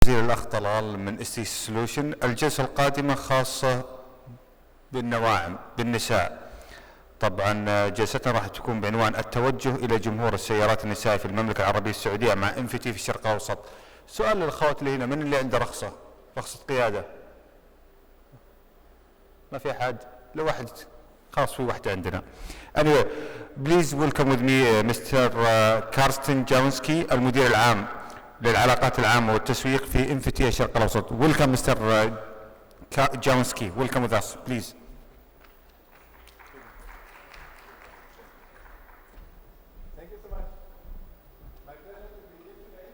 جزيل الأخ طلال من ST سولوشن. الجلسة القادمة خاصة بالنواعم بالنساء. طبعا جلستنا راح تكون بعنوان التوجه إلى جمهور السيارات النسائي في المملكة العربية السعودية مع إنفينيتي في الشرق الأوسط. سؤال للأخوات اللي هنا، من اللي عنده رخصة قيادة؟ ما في أحد؟ لو واحد خلاص في واحدة عندنا. Anyway, please welcome with me Mr. كارستن جانكوسكي المدير العام للعلاقات العامة والتسويق في إنفينيتي الشرق الأوسط. Welcome Mr. Jankowski. Welcome with us, please. Thank you so much. My pleasure to be here today.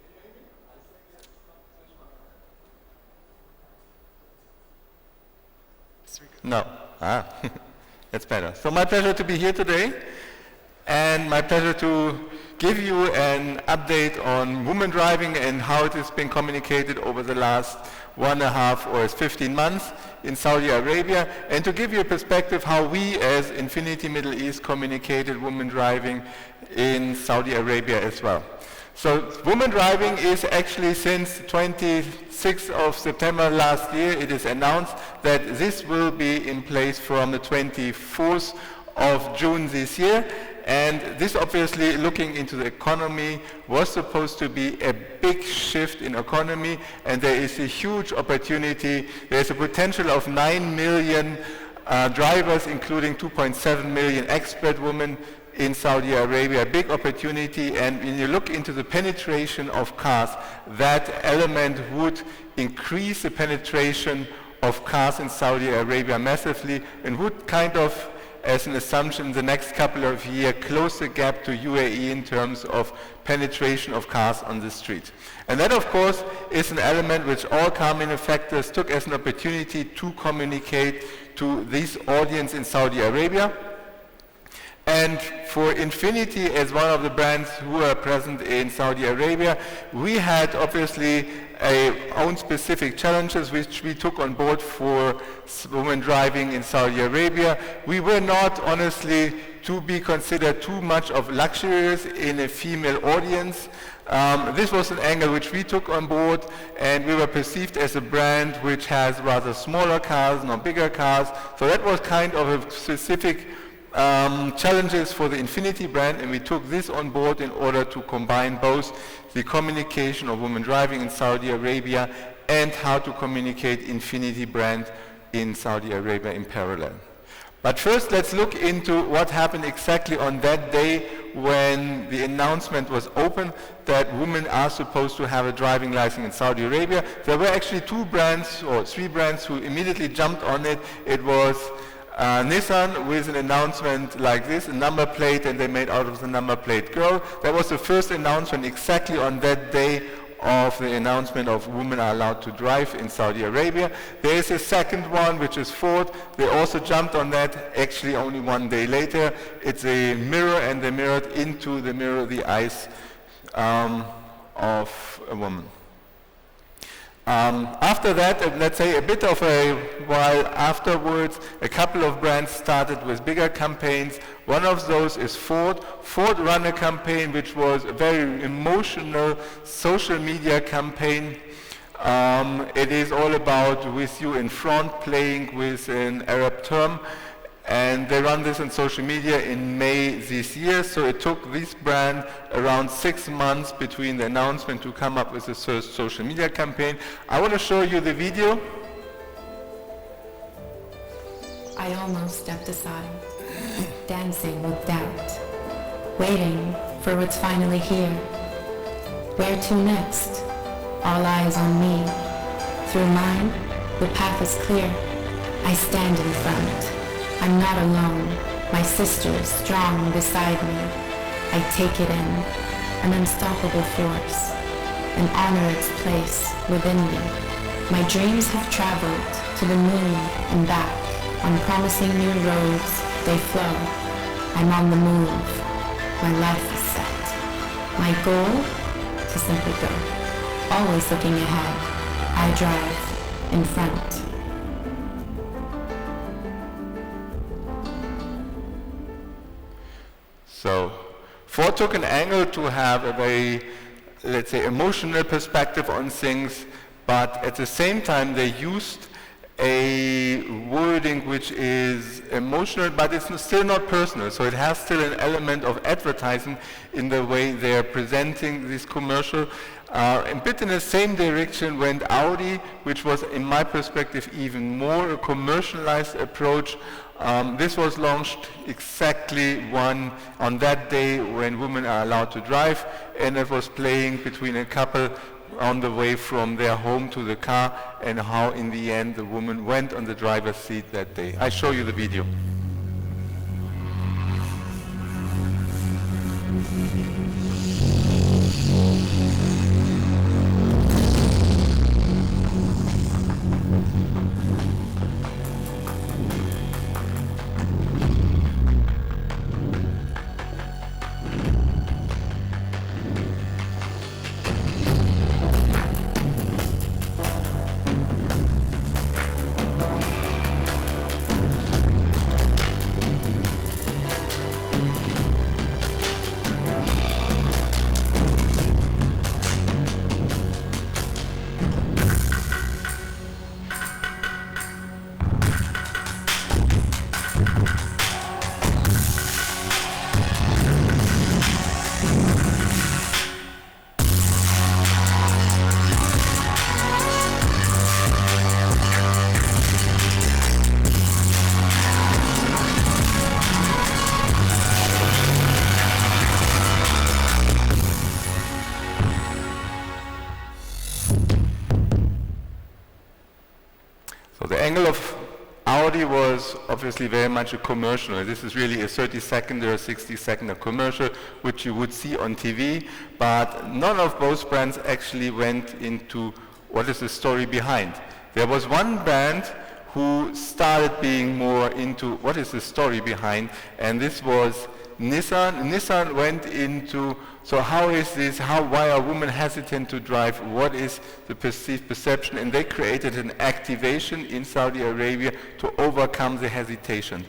Can you hear me? I think yes. No. That's better. So my pleasure to be here today, and my pleasure to give you an update on women driving and how it has been communicated over the last 1.5 or 15 months in Saudi Arabia, and to give you a perspective how we as Infiniti Middle East communicated women driving in Saudi Arabia as well. So women driving is actually since 26th of September last year, it is announced that this will be in place from the 24th of June this year. And this obviously, looking into the economy, was supposed to be a big shift in economy, and there is a huge opportunity. There's a potential of 9 million drivers, including 2.7 million expert women in Saudi Arabia, a big opportunity. And when you look into the penetration of cars, that element would increase the penetration of cars in Saudi Arabia massively, and would kind of, as an assumption, the next couple of years close the gap to UAE in terms of penetration of cars on the street. And that, of course, is an element which all car manufacturers took as an opportunity to communicate to this audience in Saudi Arabia. And for Infiniti, as one of the brands who are present in Saudi Arabia, we had obviously our own specific challenges which we took on board for women driving in Saudi Arabia. We were not, honestly, to be considered too much of luxurious in a female audience. This was an angle which we took on board, and we were perceived as a brand which has rather smaller cars, not bigger cars. So that was kind of a specific challenges for the Infiniti brand, and we took this on board in order to combine both the communication of women driving in Saudi Arabia and how to communicate Infiniti brand in Saudi Arabia in parallel. But first, let's look into what happened exactly on that day when the announcement was open that women are supposed to have a driving license in Saudi Arabia. There were actually 2 brands or 3 brands who immediately jumped on it. It was Nissan with an announcement like this, a number plate, and they made out of the number plate girl. That was the first announcement exactly on that day of the announcement of women are allowed to drive in Saudi Arabia. There is a second one, which is Ford. They also jumped on that actually only 1 day later. It's a mirror, and they mirrored into the mirror the eyes of a woman. After that, let's say a bit of a while afterwards, a couple of brands started with bigger campaigns. One of those is Ford. Ford ran a campaign which was a very emotional social media campaign. It is all about with you in front, playing with an Arab term. And they run this on social media in May this year, so it took this brand around 6 months between the announcement to come up with the first social media campaign. I want to show you the video. I almost stepped aside, dancing with doubt, waiting for what's finally here. Where to next? All eyes on me. Through mine, the path is clear. I stand in front. I'm not alone, my sister is strong beside me. I take it in, an unstoppable force, and honor its place within me. My dreams have traveled to the moon and back, on promising new roads they flow. I'm on the move, my life is set. My goal, to simply go, always looking ahead. I drive in front. So Ford took an angle to have a very let's say, emotional perspective on things, but at the same time they used a wording which is emotional, but it's still not personal. So it has still an element of advertising in the way they are presenting this commercial. A bit in the same direction went Audi, which was, in my perspective, even more a commercialized approach. This was launched exactly on that day when women are allowed to drive, and it was playing between a couple on the way from their home to the car, and how in the end the woman went on the driver's seat that day. I show you the video. Obviously very much a commercial. This is really a 30-second or a 60-second commercial which you would see on TV, but none of both brands actually went into what is the story behind. There was one brand who started being more into what is the story behind, and this was Nissan. Nissan went into, so how is this, why are women hesitant to drive, what is the perceived perception, and they created an activation in Saudi Arabia to overcome the hesitation.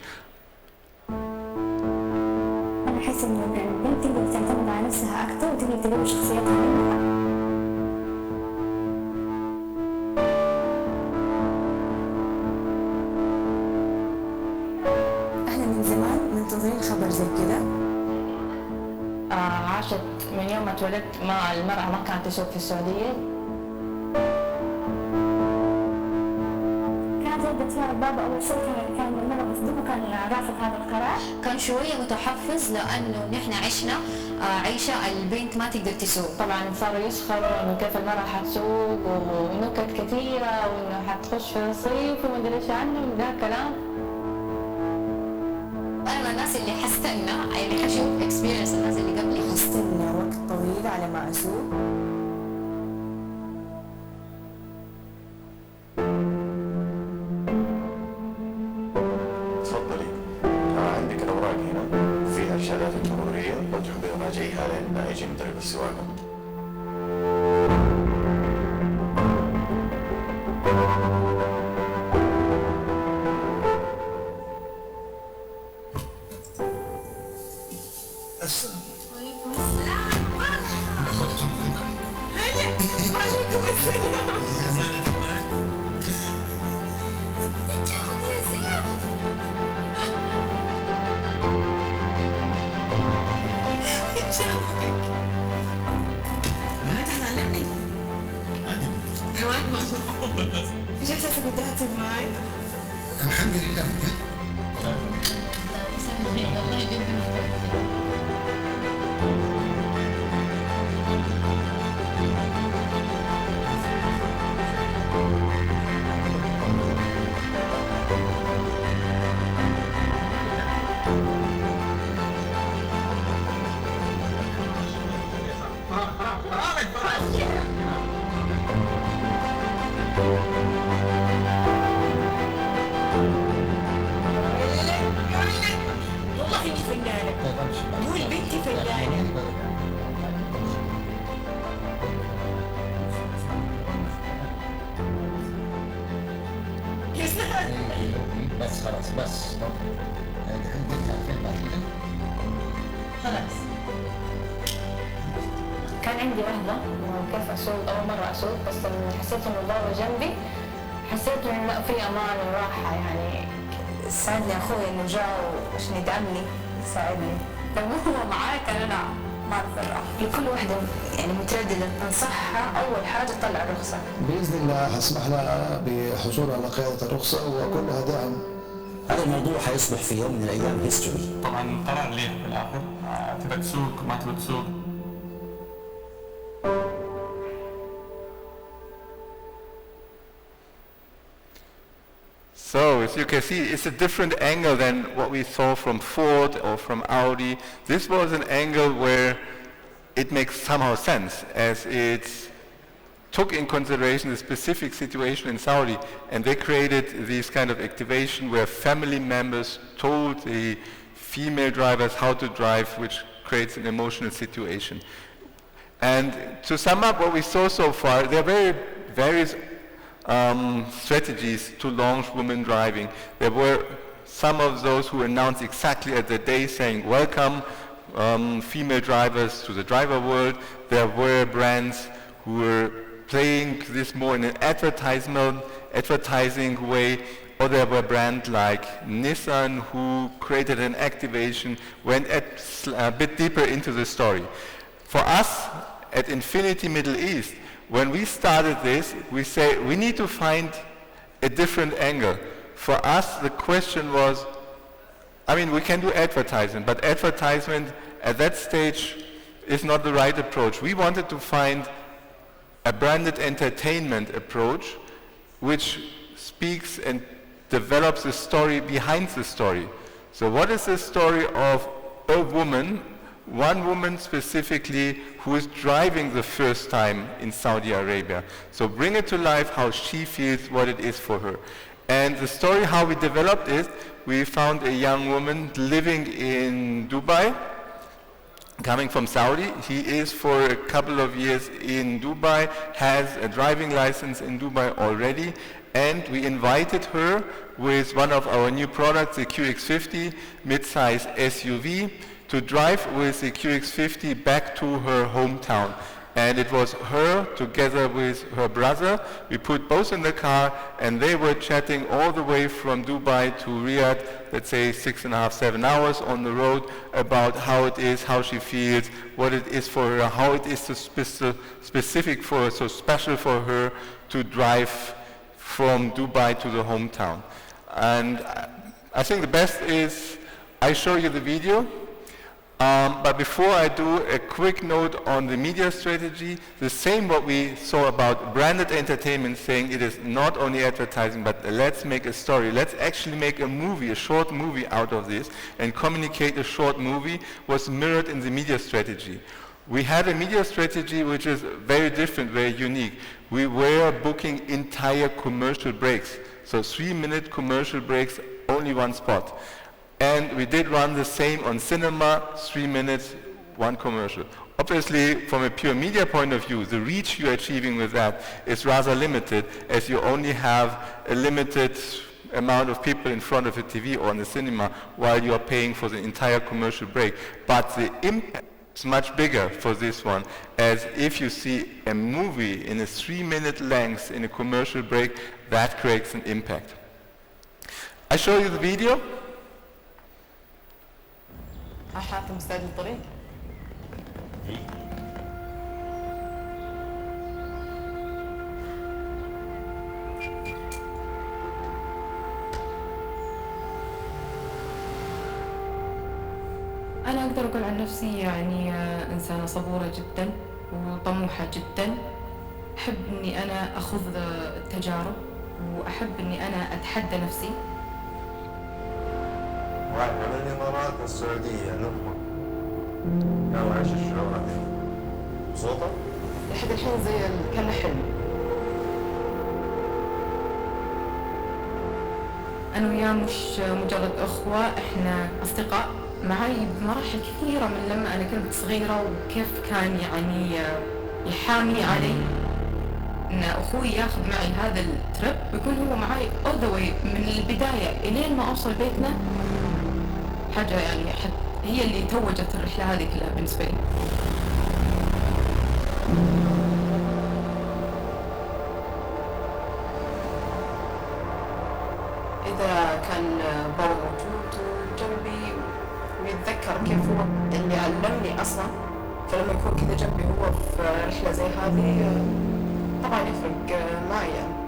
أنا أحس إنه البنت تقدر تعتمد على نفسها أكثر وتقدر تقوي شخصيتها. إحنا من زمان منتظرين خبر زي كده. عاشت من يوم ما اتولدت المرأة ما كانت تسوق في السعودية. كانت ردة فعل بابا أول شيء كان المرأة مصدومة كان رافض هذا القرار. كان شوية متحفز لأنه نحن عشنا عيشة البنت ما تقدر تسوق. طبعا صاروا يسخروا إنه كيف المرأة حتسوق ونكت كثيرة وإنه حتخش في الصيف وما أدري إيش عنه ده كلام. أنا من الناس اللي حستنى يعني حشوف إكسبيرينس الناس اللي قبلي. حستنى وقت طويل على ما أسوق. تفضلي عندك الأوراق هنا فيها الشهادات المرورية لو تحبين راجعيها لين يجي مدرب السواقة. ايش احساسك وانت هاتف معي؟ الحمد لله. والله اني فنانة. قول بنتي فنانة. بس خلاص بس الحين قلت على الفيلم بعد كده. خلاص. كان عندي رهبة كيف أسوق، أول مرة أسوق، بس حسيت إنه بابا جنبي، حسيت إنه لا في أمان وراحة يعني. ساعدني أخوي إنه جاء عشان يدعمني، ساعدني. لو هو معاي كان أنا ما أعرف الراحة. لكل واحدة يعني مترددة أنصحها أول حاجة تطلع الرخصة. بإذن الله هسمح لها بحصول على قيادة الرخصة وكلها دعم. هذا الموضوع حيصبح في يوم من الأيام هيستوري. طبعا قرار ليه في الآخر، تبى تسوق ما تبى تسوق. So, as you can see, it's a different angle than what we saw from Ford or from Audi. This was an angle where it makes somehow sense, as it took in consideration the specific situation in Saudi, and they created this kind of activation where family members told the female drivers how to drive, which creates an emotional situation. And to sum up what we saw so far, there are various strategies to launch women driving. There were some of those who announced exactly at the day saying, welcome female drivers to the driver world. There were brands who were playing this more in an advertising way, or there were brands like Nissan who created an activation, went a bit deeper into the story. For us at Infiniti Middle East, when we started this, we say we need to find a different angle. For us, the question was, I mean, we can do advertisement, but advertisement at that stage is not the right approach. We wanted to find a branded entertainment approach which speaks and develops the story behind the story. So what is the story of a woman, one woman specifically, who is driving the first time in Saudi Arabia? So bring it to life how she feels, what it is for her. And the story how we developed it, we found a young woman living in Dubai, coming from Saudi. He is for a couple of years in Dubai, has a driving license in Dubai already, and we invited her with one of our new products, the QX50 mid-size SUV, to drive with the QX50 back to her hometown. And it was her together with her brother. We put both in the car, and they were chatting all the way from Dubai to Riyadh, let's say 6.5, 7 hours on the road, about how it is, how she feels, what it is for her, how it is so specific for her, so special for her to drive from Dubai to the hometown. And I think the best is I show you the video. But before I do, a quick note on the media strategy. The same what we saw about branded entertainment, saying it is not only advertising, but let's make a story. Let's actually make a movie, a short movie out of this, and communicate a short movie, was mirrored in the media strategy. We had a media strategy which is very different, very unique. We were booking entire commercial breaks. So 3-minute commercial breaks, only one spot. And we did run the same on cinema, 3 minutes, one commercial. Obviously, from a pure media point of view, the reach you're achieving with that is rather limited, as you only have a limited amount of people in front of a TV or in the cinema while you are paying for the entire commercial break. But the impact is much bigger for this one, as if you see a movie in a 3-minute length in a commercial break, that creates an impact. I show you the video. حاتم مستعد للطريق؟ أنا أقدر أقول عن نفسي يعني إنسانة صبورة جدا وطموحة جدا. أحب إني أنا أخوض التجارب وأحب إني أنا أتحدى نفسي. واحد من الإمارات السعودية نضمن. كان عايش الشعور هذه. صوته؟ لحد الحين زي كان حلم. أنا وياه مش مجرد أخوة، إحنا أصدقاء. معي بمراحل كثيرة من لما أنا كنت صغيرة، وكيف كان يعني يحامي علي إن أخوي ياخذ معي هذا التريب، ويكون هو معي all the way من البداية إلين ما أوصل بيتنا. حاجة يعني هي اللي توجت الرحلة هذه كلها بالنسبة لي. إذا كان بابا موجود جنبي ويتذكر كيف هو اللي علمني أصلا، فلما يكون كذا جنبي هو في رحلة زي هذه طبعا يفرق معي يعني.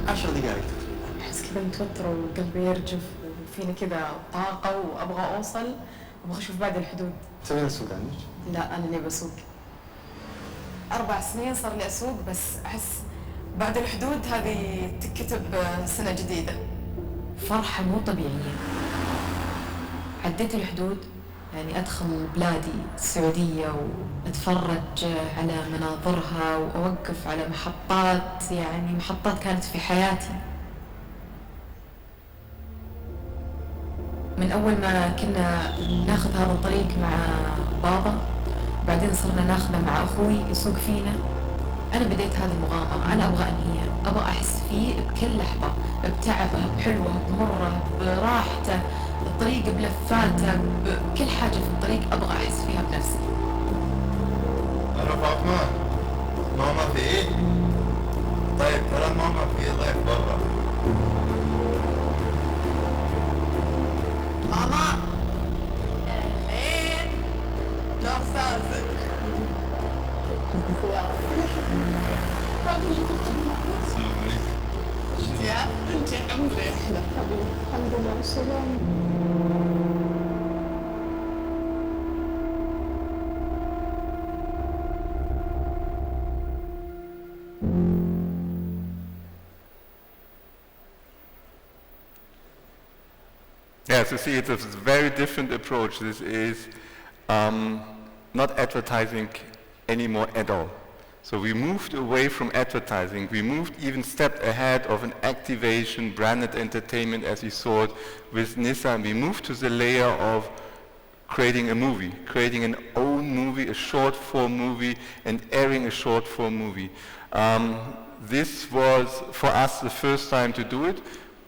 10 دقائق أحس كذا متوترة وقلبي يرجف وفيني كذا طاقة وأبغى أوصل وأبغى أشوف بعد الحدود. تبين السوق عندك؟ لا أنا ليه بسوق؟ 4 سنين صار لي أسوق، بس أحس بعد الحدود هذه تكتب سنة جديدة. فرحة مو طبيعية. عديت الحدود، يعني أدخل بلادي السعودية وأتفرج على مناظرها وأوقف على محطات، يعني محطات كانت في حياتي. من أول ما كنا ناخذ هذا الطريق مع بابا، بعدين صرنا ناخذه مع أخوي يسوق فينا. أنا بديت هذه المغامرة، أنا أبغى أنهيها، أبغى أحس فيه بكل لحظة، بتعبه، بحلوه، بمره، براحته، الطريق بلفاته، بكل حاجة في الطريق أبغى أحس فيها بنفسي. أنا فاطمة، ماما في إيه؟ طيب ترى ماما في ضيف برا. ماما ايه لا استاذن يا انت الحمد لله الحمد لله والسلام. Yeah, so see, it's a very different approach. This is not advertising anymore at all. So we moved away from advertising. We moved even stepped ahead of an activation, branded entertainment as we saw it with Nissan. We moved to the layer of creating a movie, creating an own movie, a short form movie, and airing a short form movie. This was, for us, the first time to do it.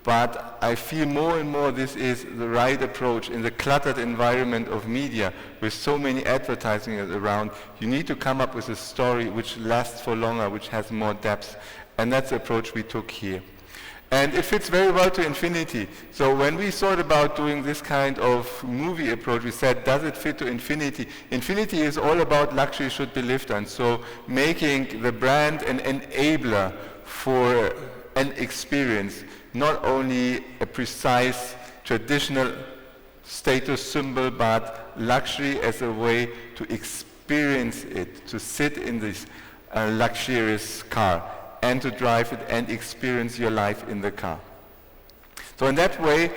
But I feel more and more this is the right approach in the cluttered environment of media with so many advertising around. You need to come up with a story which lasts for longer, which has more depth. And that's the approach we took here. And it fits very well to Infiniti. So when we thought about doing this kind of movie approach, we said, does it fit to Infiniti? Infiniti is all about luxury should be lived on. So making the brand an enabler for an experience, not only a precise traditional status symbol, but luxury as a way to experience it, to sit in this luxurious car and to drive it and experience your life in the car. So in that way,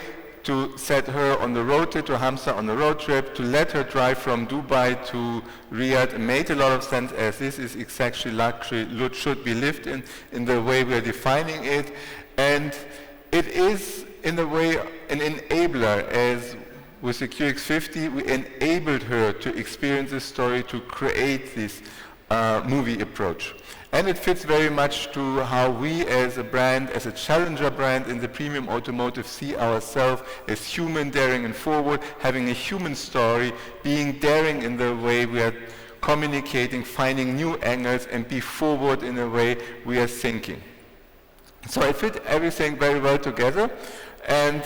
to set her on the road trip to Hamza on the road trip, to let her drive from Dubai to Riyadh made a lot of sense, as this is exactly luxury should be lived in the way we are defining it. And it is, in a way, an enabler, as with the QX50, we enabled her to experience this story, to create this movie approach. And it fits very much to how we as a brand, as a challenger brand in the premium automotive, see ourselves as human, daring and forward, having a human story, being daring in the way we are communicating, finding new angles, and be forward in the way we are thinking. So it fit everything very well together, and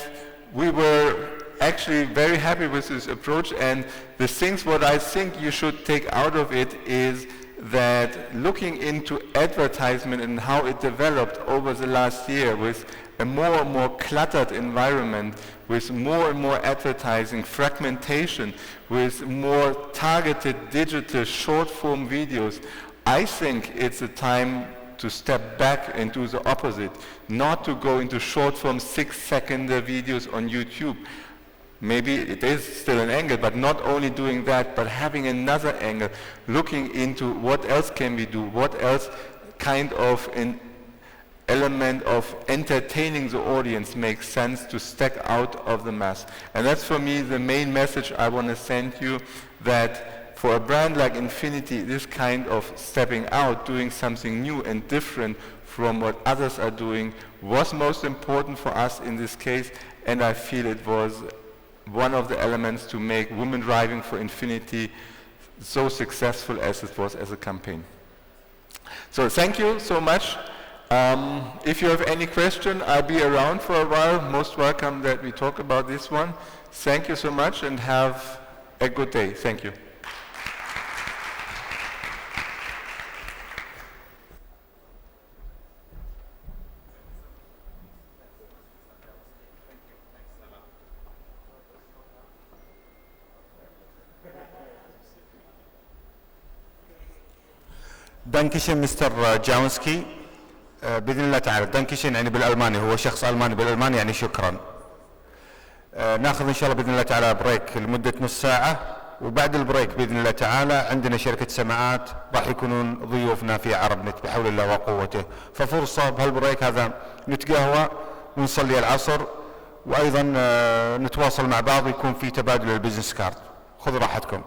we were actually very happy with this approach. And the things what I think you should take out of it is that looking into advertisement and how it developed over the last year with a more and more cluttered environment, with more and more advertising, fragmentation, with more targeted digital short-form videos, I think it's a time to step back and do the opposite, not to go into short-form 6-second videos on YouTube. Maybe it is still an angle, but not only doing that, but having another angle, looking into what else can we do, what else kind of an element of entertaining the audience makes sense to stack out of the mass. And that's for me the main message I want to send you, that for a brand like Infiniti, this kind of stepping out, doing something new and different from what others are doing was most important for us in this case, and I feel it was one of the elements to make women driving for Infiniti so successful as it was as a campaign. So thank you so much. If you have any question, I'll be around for a while. Most welcome that we talk about this one. Thank you so much and have a good day. Thank you. دانكشن مستر جانكوسكي. بإذن الله تعالى دانكشن يعني بالألماني، هو شخص ألماني بالألماني يعني شكرا. ناخذ إن شاء الله بإذن الله تعالى بريك لمدة نص ساعة، وبعد البريك بإذن الله تعالى عندنا شركة سماعات راح يكونون ضيوفنا في عربنت بحول الله وقوته، ففرصة بهالبريك هذا نتقهوى ونصلي العصر، وأيضا نتواصل مع بعض ويكون في تبادل البزنس كارد. خذوا راحتكم.